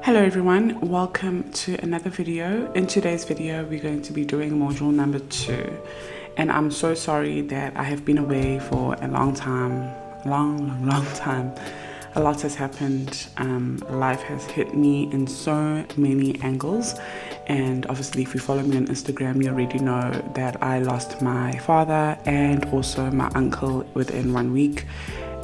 Hello everyone, welcome to another video. In today's video we're going to be doing module number 2, and I'm so sorry that I have been away for a long time. A lot has happened. Life has hit me in so many angles, and obviously if you follow me on Instagram you already know that I lost my father and also my uncle within 1 week,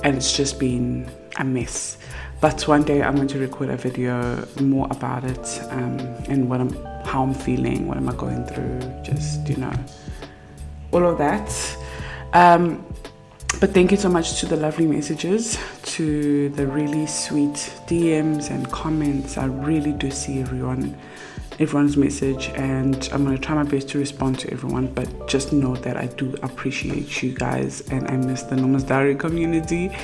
and it's just been a mess. But one day I'm going to record a video more about it, and how I'm feeling, what am I going through, just all of that. But thank you so much to the lovely messages, to the really sweet DMs and comments. I really do see everyone's message, and I'm going to try my best to respond to everyone, but just know that I do appreciate you guys and I miss the Noma's Diary community.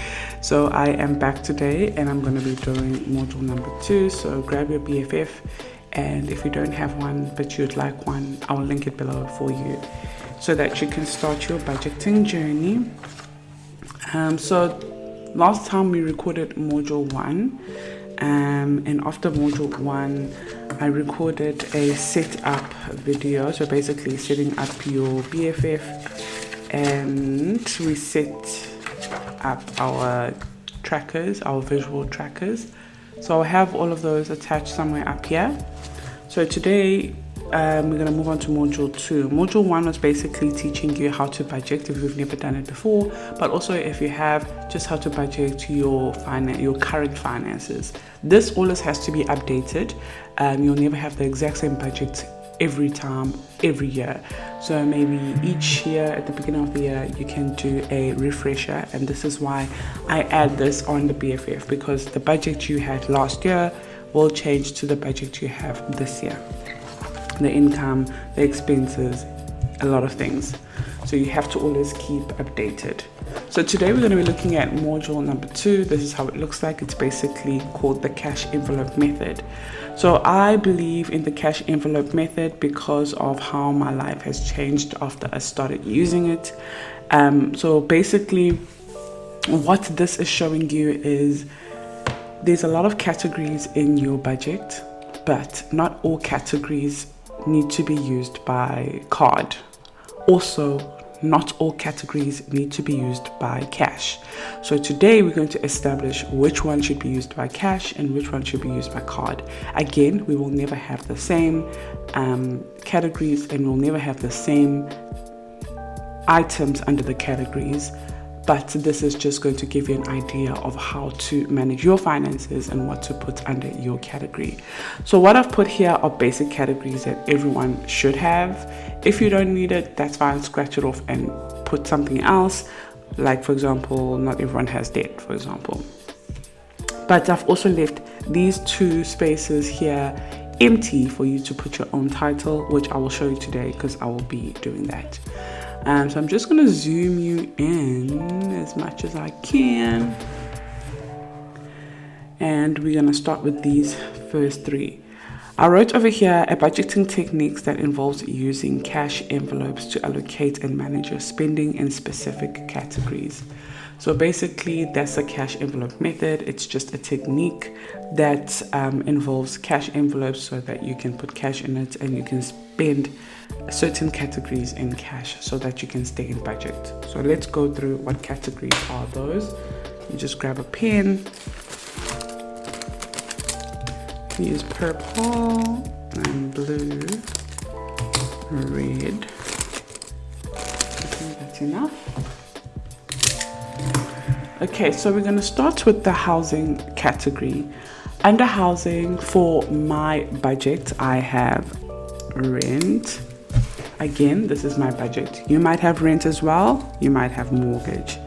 So I am back today and I'm going to be doing module number 2. So grab your BFF, and if you don't have one but you'd like one, I will link it below for you so that you can start your budgeting journey. So last time we recorded module 1, and after module 1 I recorded a setup video, so basically setting up your BFF, and we set up our trackers, our visual trackers. So I'll have all of those attached somewhere up here. So today we're going to move on to module 2. Module 1 was basically teaching you how to budget if you've never done it before, but also if you have, just how to budget your current finances. This always has to be updated. You'll never have the exact same budget every year. So maybe each year at the beginning of the year you can do a refresher, and this is why I add this on the BFF, because the budget you had last year will change to the budget you have this year. The income, the expenses, a lot of things. So you have to always keep updated. So today we're going to be looking at module number 2. This is how it looks like. It's basically called the cash envelope method. So I believe in the cash envelope method because of how my life has changed after I started using it. So basically what this is showing you is there's a lot of categories in your budget, but not all categories need to be used by card. Also, not all categories need to be used by cash. So today we're going to establish which one should be used by cash and which one should be used by card. Again, we will never have the same categories, and we'll never have the same items under the categories, but this is just going to give you an idea of how to manage your finances and what to put under your category. So what I've put here are basic categories that everyone should have. If you don't need it, that's fine, scratch it off and put something else. Like for example, not everyone has debt, for example. But I've also left these 2 spaces here empty for you to put your own title, which I will show you today because I will be doing that. So I'm just going to zoom you in as much as I can, and we're going to start with these first 3. I wrote over here a budgeting techniques that involves using cash envelopes to allocate and manage your spending in specific categories. So basically that's the cash envelope method. It's just a technique that involves cash envelopes so that you can put cash in it and you can spend certain categories in cash so that you can stay in budget. So let's go through what categories are those. You just grab a pen, use purple and blue, red. I think that's enough. Okay, so we're going to start with the housing category. Under housing, for my budget, I have rent. Again, this is my budget. You might have rent as well. You might have mortgage.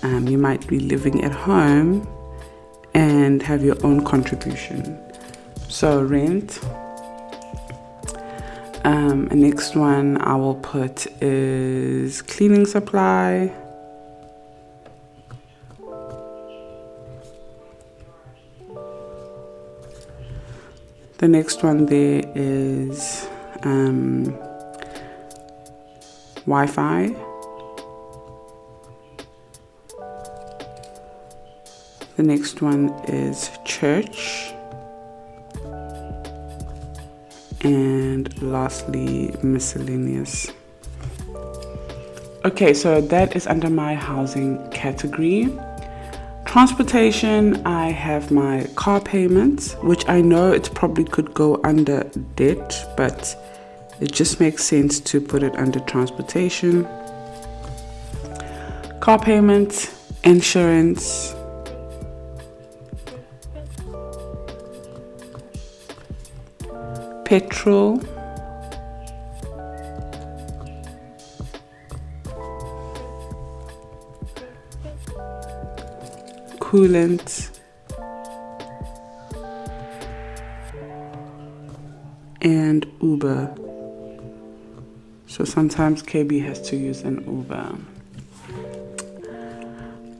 You might be living at home and have your own contribution. So rent. Next one I will put is cleaning supply. The next one there is Wi-Fi. The next one is church. And lastly, miscellaneous. Okay, so that is under my housing category. Transportation, I have my car payments, which I know it probably could go under debt, but it just makes sense to put it under transportation. Car payments, insurance, petrol, coolant, and Uber. So sometimes KB has to use an Uber.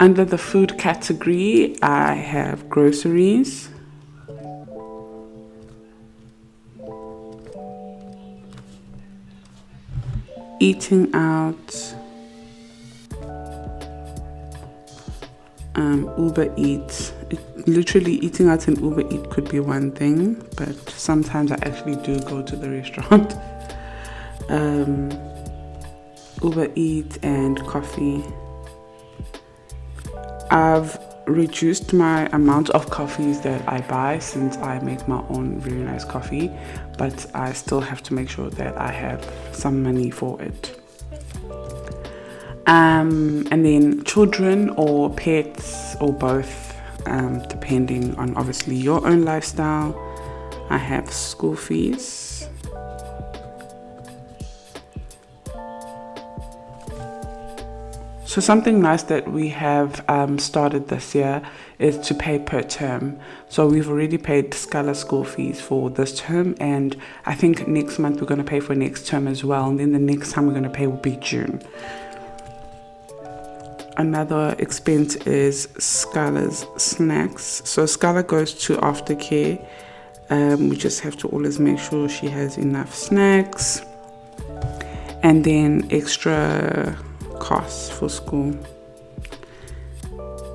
Under the food category, I have groceries, eating out, Uber Eats. Literally eating out and Uber Eat could be one thing, but sometimes I actually do go to the restaurant. Uber Eat and coffee. I've reduced my amount of coffees that I buy since I make my own very nice coffee, but I still have to make sure that I have some money for it. And then children or pets or both, depending on obviously your own lifestyle. I have school fees. So something nice that we have started this year is to pay per term. So we've already paid Scala school fees for this term, and I think next month we're going to pay for next term as well, and then the next time we're going to pay will be June. Another expense is Scala's snacks. So Scala goes to aftercare. We just have to always make sure she has enough snacks. And then extra costs for school.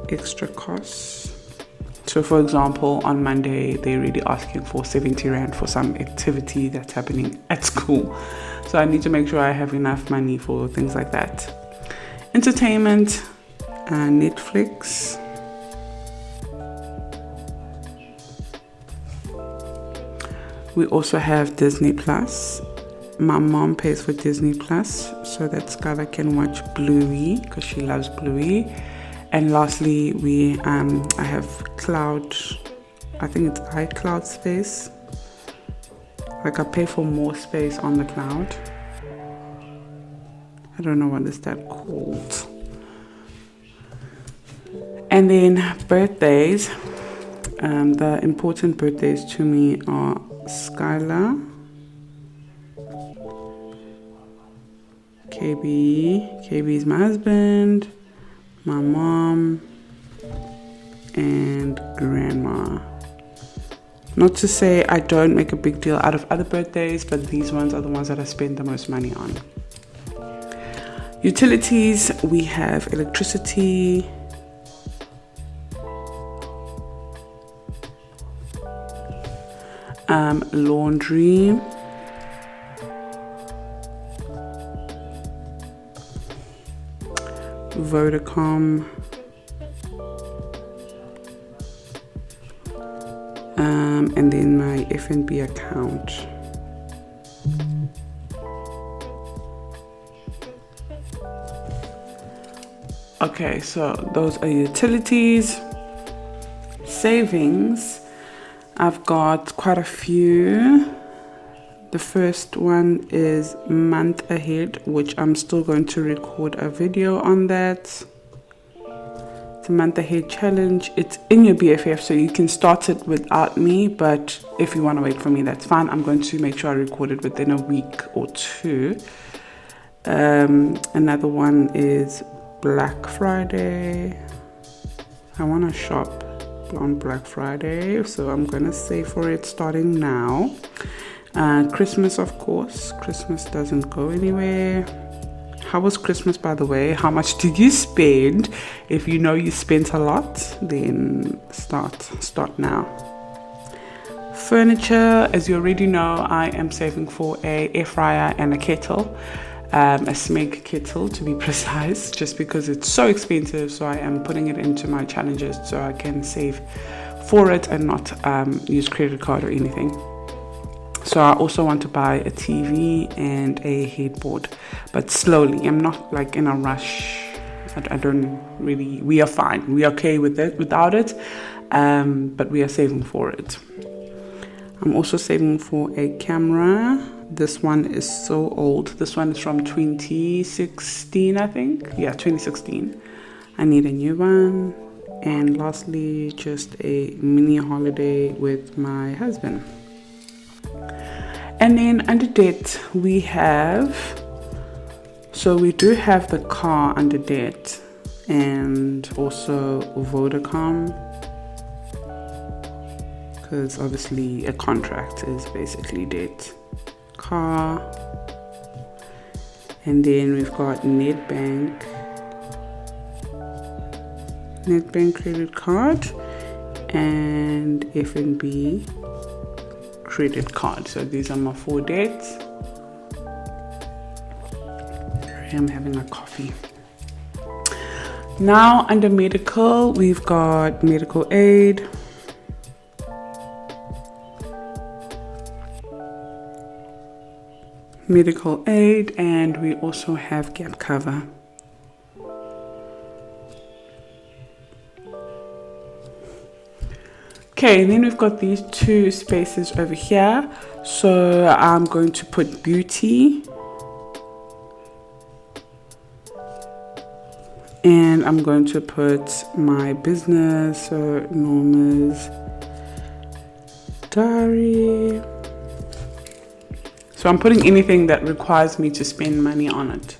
Extra costs. So for example, on Monday, they're really asking for 70 Rand for some activity that's happening at school. So I need to make sure I have enough money for things like that. Entertainment, Netflix, we also have Disney Plus. My mom pays for Disney Plus so that Scala can watch Bluey because she loves Bluey. And lastly, I have cloud, I think it's iCloud space. Like I pay for more space on the cloud. I don't know what is that called. And then birthdays. The important birthdays to me are Skylar, KB is my husband, my mom, and grandma. Not to say I don't make a big deal out of other birthdays, but these ones are the ones that I spend the most money on. Utilities, we have electricity, laundry, Vodacom, and then my F&B account. Okay, so those are utilities. Savings, I've got quite a few. The first one is month ahead, which I'm still going to record a video on that. It's a month ahead challenge. It's in your BFF, so you can start it without me, but if you want to wait for me, that's fine. I'm going to make sure I record it within a week or two. Another one is Black Friday. I want to shop on Black Friday, so I'm gonna save for it starting now. Christmas, of course. Christmas doesn't go anywhere. How was Christmas, by the way? How much did you spend? If you know you spent a lot, then start now. Furniture, as you already know, I am saving for a air fryer and a kettle, a Smeg kettle to be precise, just because it's so expensive. So I am putting it into my challenges so I can save for it and not use credit card or anything. So I also want to buy a TV and a headboard, but slowly. I'm not like in a rush. I don't really. We are fine. We are okay with it without it, but we are saving for it. I'm also saving for a camera. This one is so old. This one is from 2016, I think. Yeah, 2016. I need a new one. And lastly, just a mini holiday with my husband. And then under debt, we do have the car under debt, and also Vodacom, because obviously a contract is basically debt. Car, and then we've got Nedbank credit card, and FNB credit card. So these are my 4 debts. I'm having a coffee. Now under medical, we've got medical aid, and we also have gap cover. Okay, and then we've got these 2 spaces over here. So I'm going to put beauty, and I'm going to put my business, so Norma's diary. So I'm putting anything that requires me to spend money on it.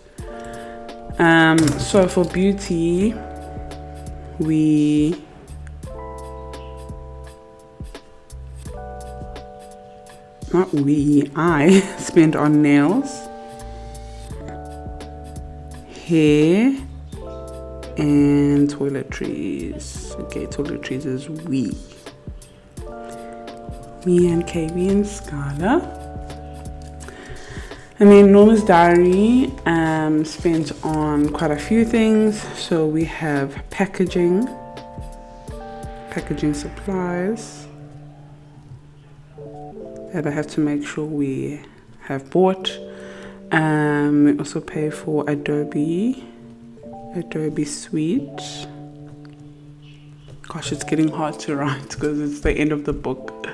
So for beauty, I spend on nails, hair, and toiletries. Okay, toiletries is me and KB and Scala. And then Norma's diary spends on quite a few things. So we have packaging supplies that I have to make sure we have bought. We also pay for Adobe Suite. Gosh, it's getting hard to write because it's the end of the book.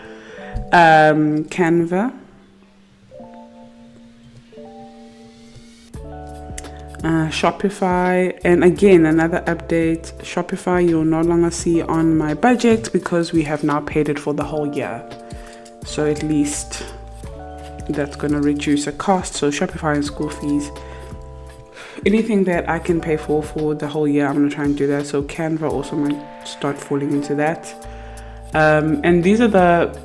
Canva, Shopify, and again another update, Shopify you'll no longer see on my budget because we have now paid it for the whole year. So at least that's going to reduce the cost. So Shopify and school fees, anything that I can pay for the whole year, I'm going to try and do that. So Canva also might start falling into that. And these are the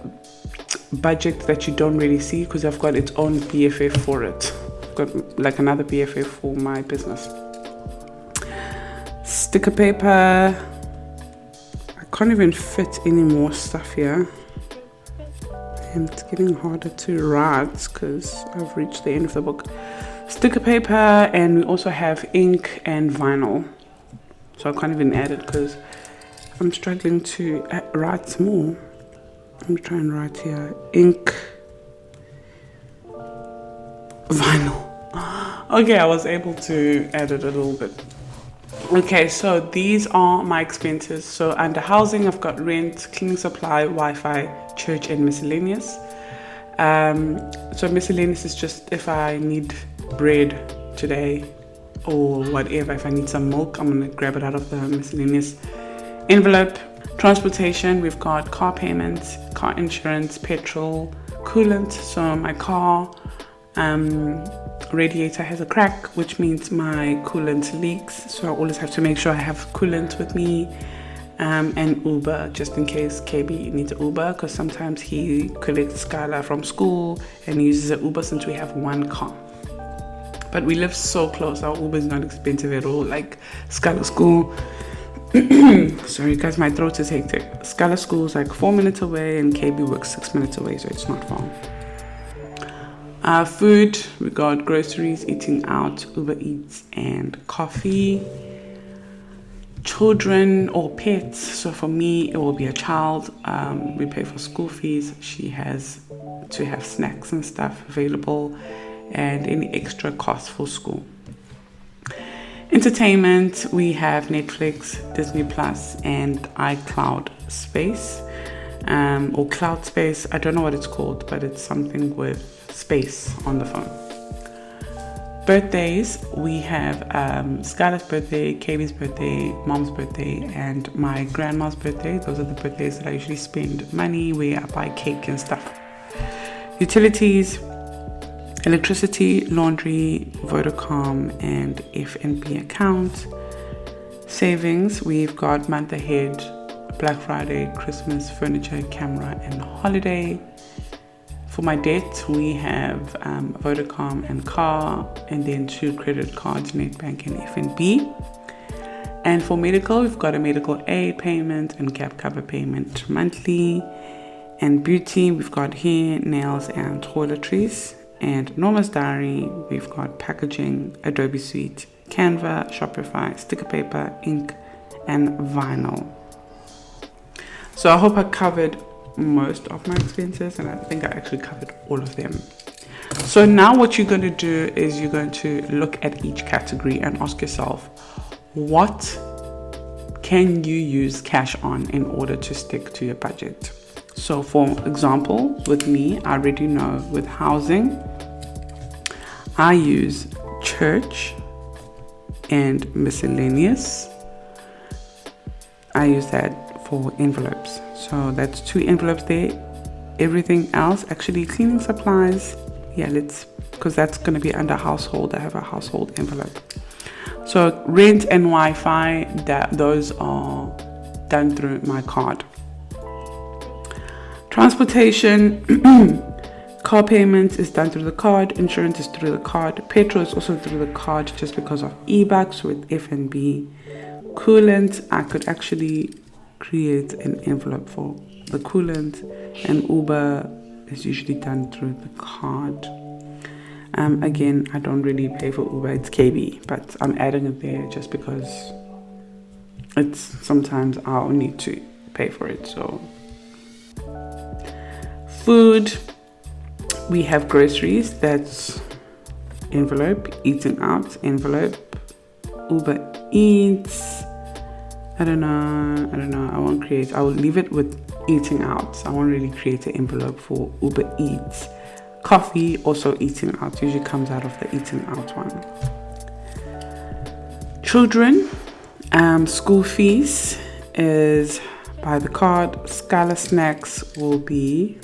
budgets that you don't really see because I've got its own BFF for it. I've got like another BFF for my business. Sticker paper. I can't even fit any more stuff here. And it's getting harder to write because I've reached the end of the book. Sticker paper, and we also have ink and vinyl. So I can't even add it because I'm struggling to write more. I'm going to try and write here. Ink, vinyl. Okay, I was able to add it a little bit. Okay, so these are my expenses. So under housing, I've got rent, cleaning supply, Wi-Fi, church, and miscellaneous. So miscellaneous is just if I need bread today or whatever. If I need some milk, I'm going to grab it out of the miscellaneous envelope. Transportation, we've got car payments, car insurance, petrol, coolant. So my car radiator has a crack, which means my coolant leaks. So I always have to make sure I have coolant with me. And Uber, just in case KB needs an Uber, because sometimes he collects Skylar from school and uses an Uber since we have one car. But we live so close, our Uber is not expensive at all. Like Skylar school Sorry guys, my throat is hectic. Scala School's like 4 minutes away and KB works 6 minutes away, so it's not far. Food, we got groceries, eating out, Uber Eats, and coffee. Children or pets, so for me it will be a child. We pay for school fees. She has to have snacks and stuff available, and any extra costs for school. Entertainment, we have Netflix, Disney Plus, and iCloud Space, or Cloud Space. I don't know what it's called, but it's something with space on the phone. Birthdays, we have Skylar's birthday, KB's birthday, Mom's birthday, and my grandma's birthday. Those are the birthdays that I usually spend money, where I buy cake and stuff. Utilities, electricity, laundry, Vodacom, and F&B account. Savings, we've got month ahead, Black Friday, Christmas, furniture, camera, and holiday. For my debt, we have Vodacom and car, and then 2 credit cards, Netbank and F&B. And for medical, we've got a medical aid payment and gap cover payment monthly. And beauty, we've got hair, nails, and toiletries. And Norma's diary, we've got packaging, Adobe Suite, Canva, Shopify, sticker paper, ink, and vinyl. So I hope I covered most of my expenses, and I think I actually covered all of them. So now what you're going to do is you're going to look at each category and ask yourself, what can you use cash on in order to stick to your budget? So for example, with me, I already know with housing, I use church and miscellaneous. I use that for envelopes. So that's 2 envelopes there. Everything else, actually cleaning supplies, because that's going to be under household. I have a household envelope. So rent and Wi-Fi, those are done through my card. Transportation, car payments is done through the card. Insurance is through the card. Petrol is also through the card, just because of e-bucks with F&B. Coolant, I could actually create an envelope for the coolant, and Uber is usually done through the card. Again, I don't really pay for Uber, it's KB, but I'm adding it there just because it's sometimes I'll need to pay for it. So food, we have groceries, that's envelope, eating out, envelope, Uber Eats. I don't know. I will leave it with eating out. I won't really create an envelope for Uber Eats. Coffee, also eating out, usually comes out of the eating out one. Children, school fees is by the card. Scala snacks will be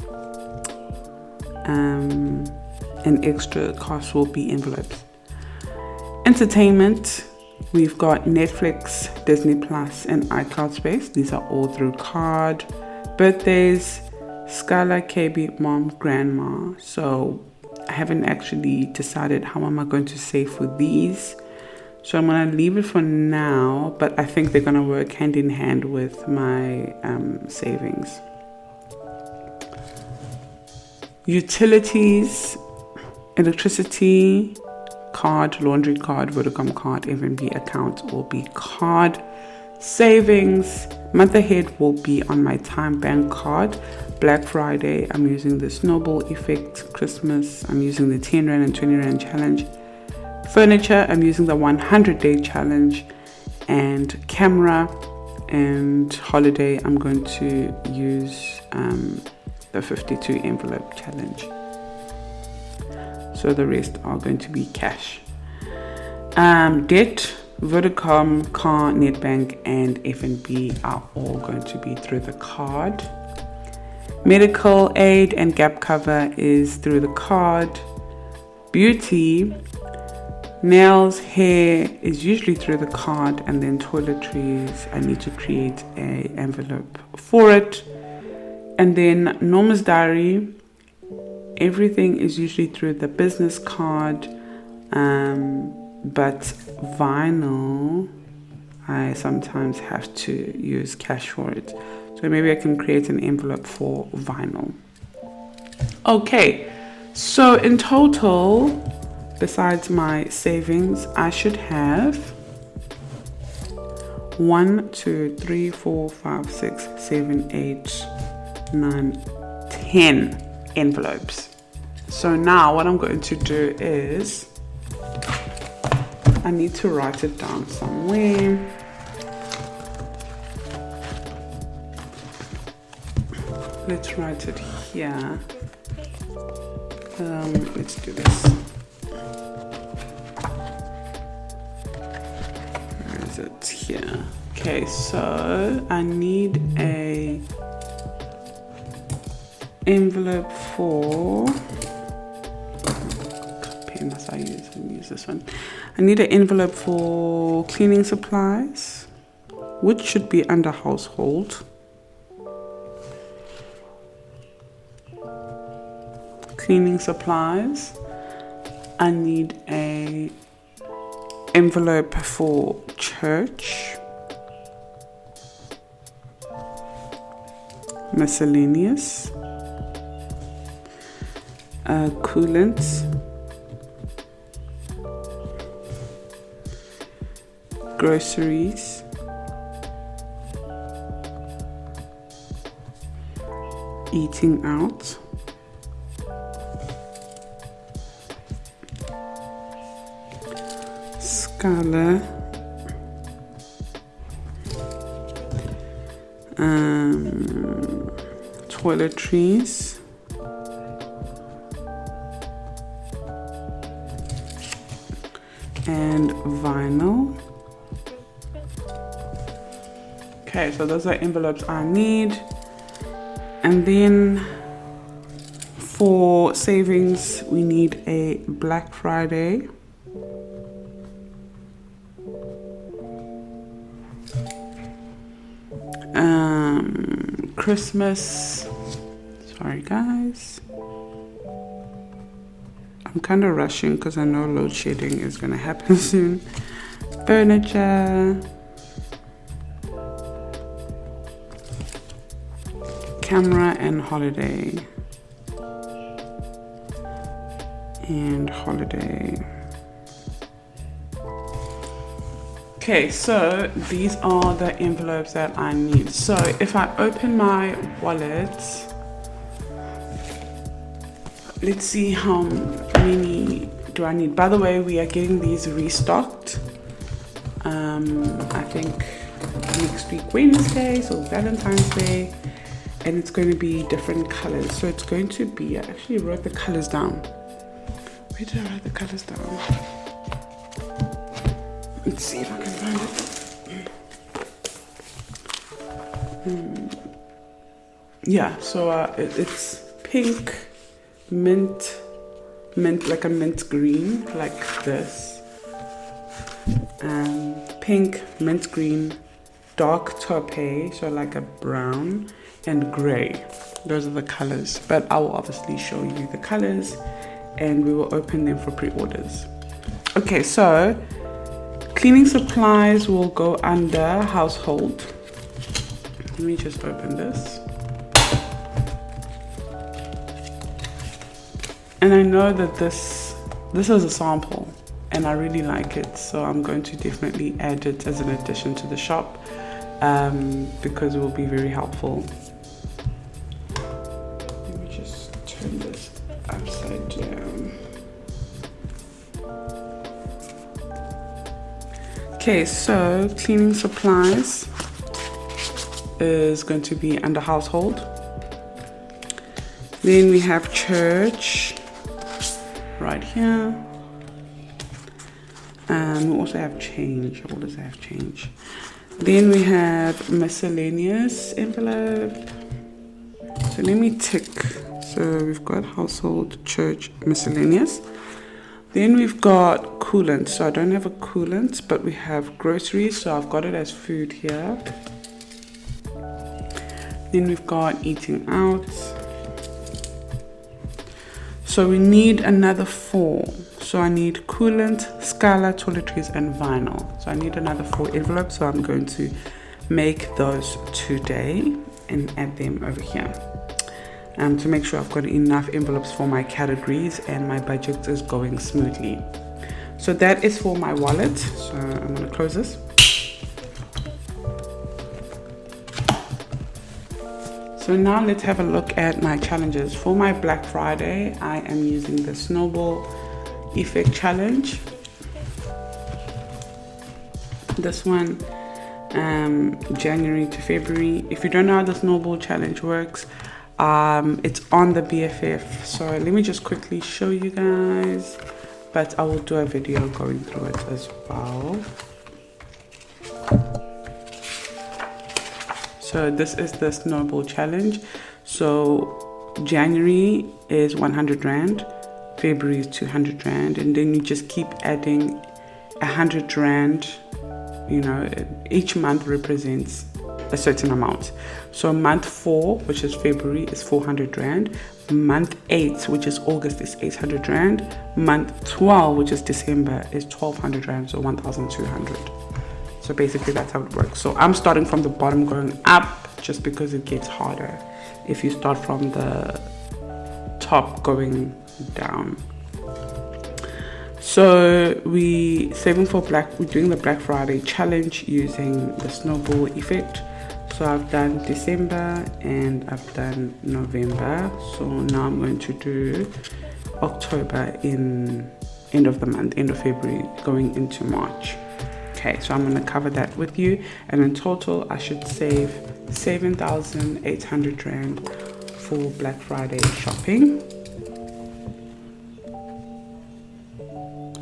an extra cost, will be envelopes. Entertainment, we've got Netflix, Disney Plus, and iCloud Space. These are all through card. Birthdays, Scala, KB, Mom, Grandma. So I haven't actually decided how am I going to save for these. So I'm going to leave it for now, but I think they're going to work hand in hand with my savings. Utilities, electricity, card, laundry card, Vodacom card, F&B account will be card. Savings, month ahead will be on my Time Bank card. Black Friday, I'm using the Snowball effect. Christmas, I'm using the 10 Rand and 20 Rand challenge. Furniture, I'm using the 100-day challenge. And camera and holiday, I'm going to use the 52 envelope challenge. So the rest are going to be cash. Debt, Vodacom, car, Netbank, and F&B are all going to be through the card. Medical aid and gap cover is through the card. Beauty, nails, hair is usually through the card, and then toiletries, I need to create an envelope for it. And then Norma's diary, everything is usually through the business card, but vinyl, I sometimes have to use cash for it. So maybe I can create an envelope for vinyl. Okay, so in total, besides my savings, I should have 1, 2, 3, 4, 5, 6, 7, 8, 9, 10 envelopes. So now what I'm going to do is I need to write it down somewhere. Let's write it here. Let's do this. Where is it? Here. Okay, so I need a envelope for pen as I use this one. I need an envelope for cleaning supplies, which should be under household. Cleaning supplies. I need a envelope for church. Miscellaneous. Coolant. Groceries. Eating out. Scala. Toiletries. And vinyl. Okay, so those are envelopes I need. And then for savings, we need a Black Friday. Christmas. Sorry guys. I'm kind of rushing because I know load shedding is going to happen soon. Furniture. Camera and holiday. And holiday. Okay, so these are the envelopes that I need. So if I open my wallet, let's see how many do I need. By the way, we are getting these restocked. I think next week, Wednesday, so Valentine's Day. And it's going to be different colors. So it's going to be, I actually wrote the colors down. Where did I write the colors down? Let's see if I can find it. Yeah, so it's pink, mint, like a mint green, like this. Pink, mint green, dark taupe, so like a brown, and gray. Those are the colors, but I will obviously show you the colors and we will open them for pre-orders. Okay, so cleaning supplies will go under household. Let me just open this. And I know that this is a sample and I really like it, so I'm going to definitely add it as an addition to the shop because it will be very helpful. Let me just turn this upside down. Okay, so cleaning supplies is going to be under household. Then we have church right here. We also have change. What does it have? Change. Then we have miscellaneous envelope. So let me tick. So we've got household, church, miscellaneous. Then we've got coolant. So I don't have a coolant, but we have groceries. So I've got it as food here. Then we've got eating out. So we need another 4. So I need coolant, Scala, toiletries, and vinyl. So I need another 4 envelopes. So I'm going to make those today and add them over here. To make sure I've got enough envelopes for my categories and my budget is going smoothly. So that is for my wallet. So I'm going to close this. So now let's have a look at my challenges. For my Black Friday, I am using the Snowball effect challenge. This one, January to February. If you don't know how the Snowball challenge works, it's on the BFF. So let me just quickly show you guys, but I will do a video going through it as well. So this is the Snowball challenge. So January is 100 Rand, February is 200 Rand, and then you just keep adding 100 Rand. You know, each month represents a certain amount. So month 4, which is February, is 400 Rand. Month 8, which is August, is 800 Rand. Month 12, which is December, is 1200 Rand, so 1200. So basically that's how it works. So I'm starting from the bottom going up just because it gets harder if you start from the top going down. So we're doing the Black Friday challenge using the Snowball effect. So I've done December and I've done November. So now I'm going to do October in end of the month, end of February, going into March. Okay, so I'm going to cover that with you. And in total, I should save 7,800 Rand for Black Friday shopping.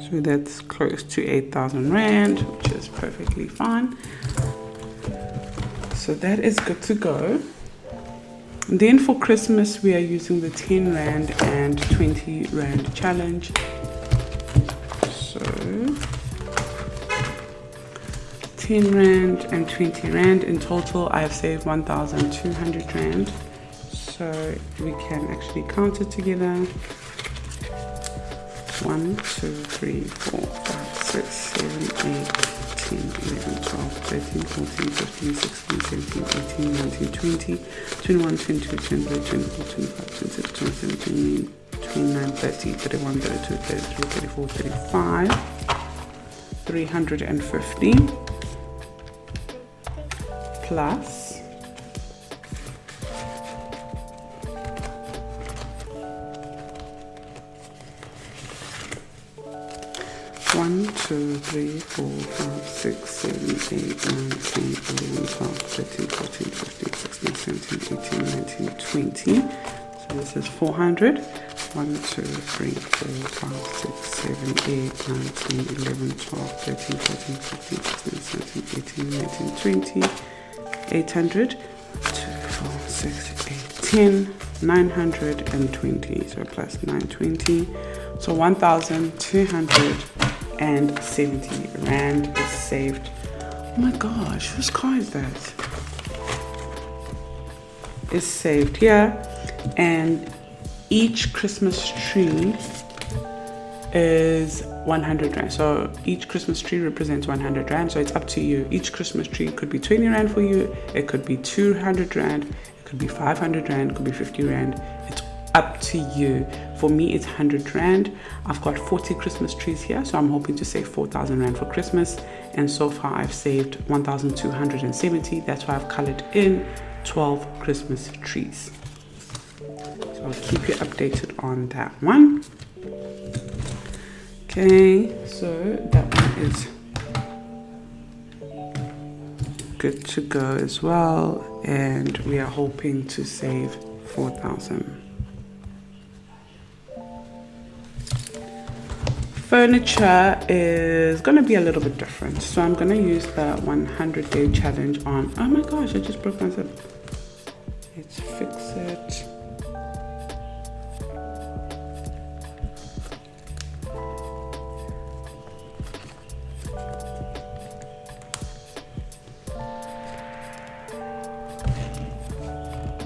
So that's close to 8,000 Rand, which is perfectly fine. So that is good to go. And then for Christmas, we are using the 10 Rand and 20 Rand challenge. So 10 Rand and 20 Rand. In total, I have saved 1,200 Rand. So we can actually count it together. 1, 2, 3, 4, 5, 6, 7, 8, 10, 11, 12, 13, 14, 15, 16, 17, 18, 19, 20, 21, 22, 23, 24, 25, 26, 27, 28, 29, 30, 31, 32, 33, 34, 35, 350 plus 1, 2, 3, 4, 5, 6, 7, 8, 9, 10, 11, 12, 13, 14, 15, 16, 17, 18, 19, 20. So this is 400. 1, 2, 3, 4, 5, 6, 7, 8, 9, 10, 11, 12, 13, 14, 15, 16, 17, 18, 19, 20. 800. 2, 4, 6, 8, 10. 920. So plus 920. So 1,270 Rand is saved. Oh my gosh, whose car is that? Is saved here. And each Christmas tree is 100 Rand. So each Christmas tree represents 100 Rand. So it's up to you. Each Christmas tree could be 20 Rand for you. It could be 200 Rand. It could be 500 Rand. It could be 50 Rand. It's up to you. For me, it's 100 Rand. I've got 40 Christmas trees here. So I'm hoping to save 4,000 Rand for Christmas. And so far I've saved 1,270. That's why I've colored in 12 Christmas trees. So I'll keep you updated on that one. Okay, so that one is good to go as well. And we are hoping to save 4,000. Furniture is going to be a little bit different. So I'm going to use the 100-day challenge on... Oh my gosh, I just broke myself. Let's fix it.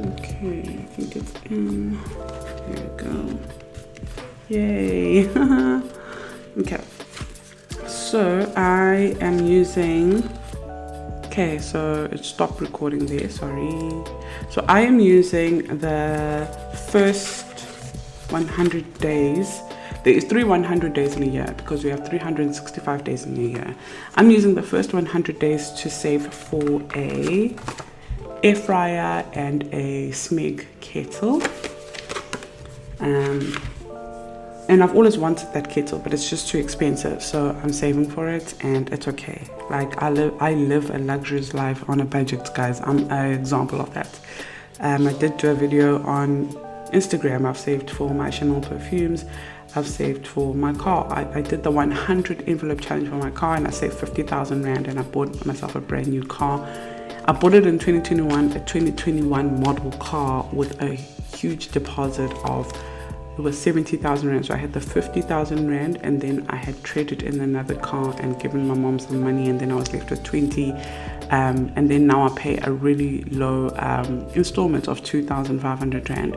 Okay, I think it's in. There we go. Yay. Okay, so I am using, okay, so it stopped recording there, sorry. So I am using the first 100 days. There is 100 days in a year because we have 365 days in a year. I'm using the first 100 days to save for a air fryer and a Smeg kettle. And I've always wanted that kettle, but it's just too expensive, so I'm saving for it, and it's okay. Like I live a luxurious life on a budget, guys. I'm an example of that. I did do a video on Instagram. I've saved for my Chanel perfumes. I've saved for my car. I did the 100 envelope challenge for my car, and I saved 50,000 rand, and I bought myself a brand new car. I bought it in 2021, a 2021 model car with a huge deposit of, it was 70,000 rand. So I had the 50,000 rand, and then I had traded in another car and given my mom some money, and then I was left with 20. And then now I pay a really low installment of 2,500 rand.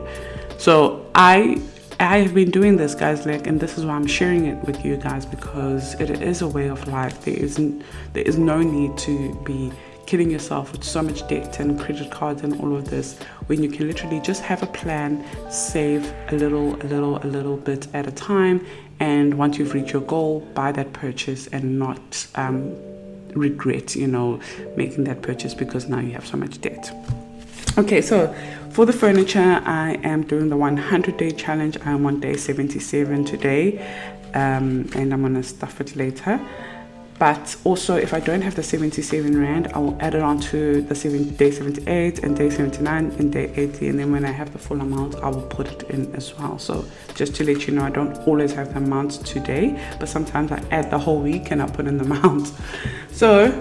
So I have been doing this, guys, like, and this is why I'm sharing it with you guys, because it is a way of life. There is no need to be killing yourself with so much debt and credit cards and all of this, when you can literally just have a plan, save a little bit at a time, and once you've reached your goal, buy that purchase and not regret, you know, making that purchase because now you have so much debt. Okay, so for the furniture, I am doing the 100-day challenge. I'm on day 77 today, and I'm gonna stuff it later. But also, if I don't have the 77 rand, I will add it on to the day 78 and day 79 and day 80, and then when I have the full amount, I will put it in as well. So just to let you know, I don't always have the amounts today, but sometimes I add the whole week and I put in the amount. So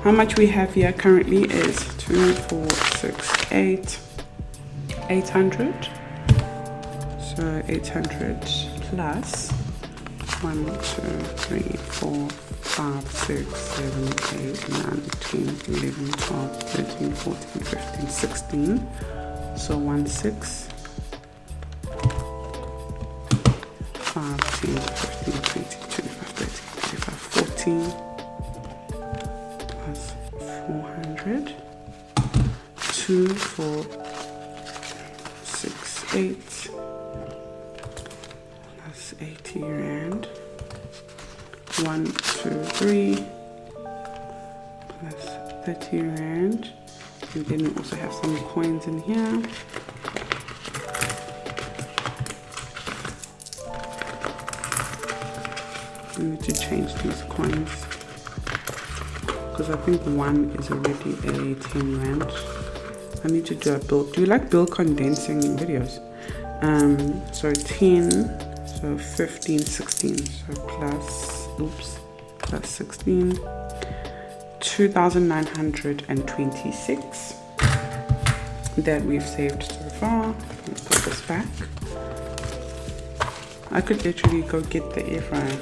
how much we have here currently is 2, 4, 6, 8, 800. So 800 plus 1, 2, 3, 4, 5, 6, 7, 8, 9, 10, 11, 12, 13, 14, 15, 16. So 1, 6, 5, 10, 15, 20, 25, 30, 35, 40 plus 400. 2, 4, 6, 8 plus 80 rand. 1, 2, 3 plus 30 rand, and then we also have some coins in here. I need to change these coins because I think one is already a 10 rand. I need to do a bill. Do you like bill condensing in videos? So 10, so 15, 16, so plus 16, 2,926 that we've saved so far. Let's put this back. I could literally go get the air fryer.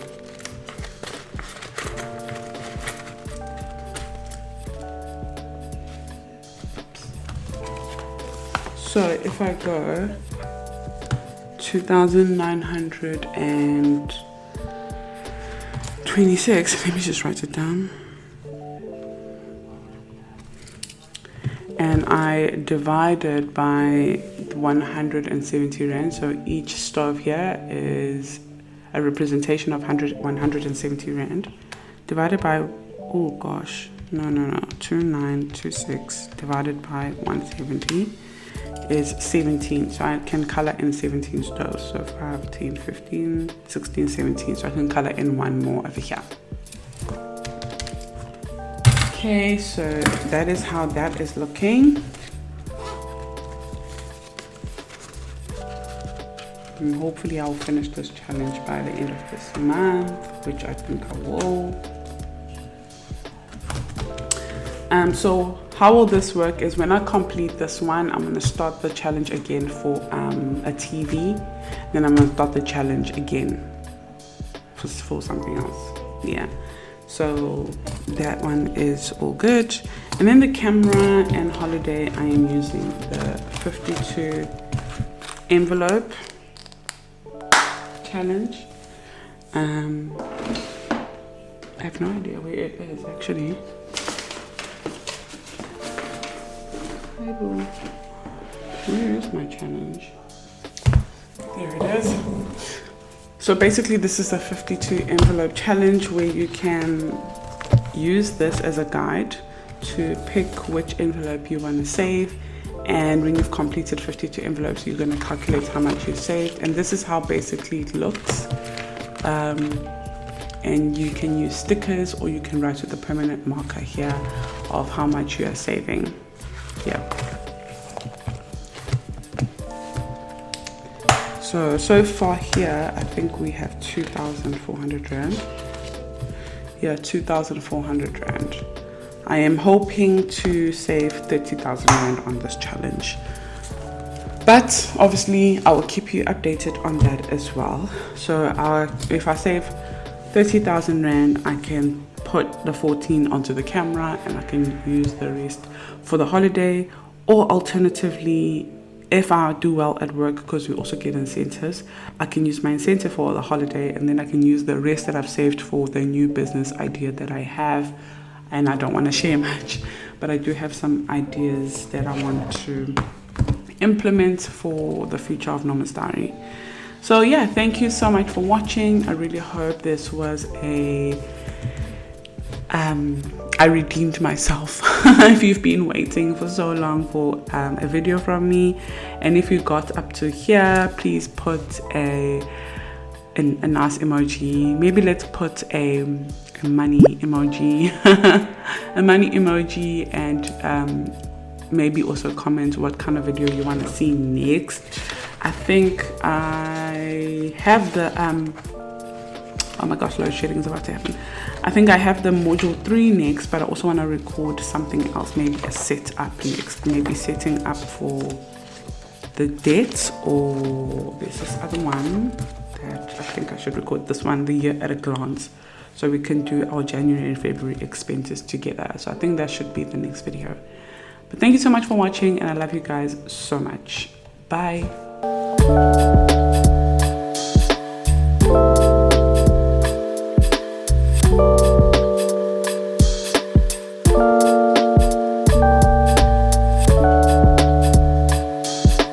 So if I go 2,926, let me just write it down. And I divided by 170 rand. So each stove here is a representation of 170 rand. Divided by, oh gosh, no, 2926 divided by 170 is 17. So I can color in 17 stoves. So 5, 10, 15, 16, 17. So I can color in one more over here. Okay, so that is how that is looking. And hopefully I'll finish this challenge by the end of this month, which I think I will. So how will this work is when I complete this one, I'm going to start the challenge again for a TV. Then I'm going to start the challenge again for something else. Yeah. So that one is all good. And then the camera and holiday, I am using the 52 envelope challenge. I have no idea where it is actually. Hi boo. Where is my challenge? There it is. So basically this is a 52 envelope challenge where you can use this as a guide to pick which envelope you want to save, and when you've completed 52 envelopes you're going to calculate how much you saved, and this is how basically it looks. And you can use stickers or you can write with a permanent marker here of how much you are saving. Yeah. So far here, I think we have 2,400 Rand. Yeah, 2,400 Rand. I am hoping to save 30,000 Rand on this challenge. But obviously, I will keep you updated on that as well. So if I save 30,000 Rand, I can put the 14 onto the camera and I can use the rest for the holiday, or alternatively, if I do well at work, because we also get incentives, I can use my incentive for the holiday, and then I can use the rest that I've saved for the new business idea that I have. And I don't want to share much, but I do have some ideas that I want to implement for the future of Noma's Diary. So yeah, thank you so much for watching. I really hope this was I redeemed myself. If you've been waiting for so long for a video from me, and if you got up to here, please put a nice emoji. Maybe let's put a money emoji, a money emoji, and maybe also comment what kind of video you want to see next. I think I have the oh my gosh, load shedding is about to happen. I think I have the module 3 next, but I also want to record something else, maybe a setup next, maybe setting up for the dates, or there's this other one that I think I should record, this one, the year at a glance, so we can do our January and February expenses together. So I think that should be the next video. But thank you so much for watching, and I love you guys so much. Bye.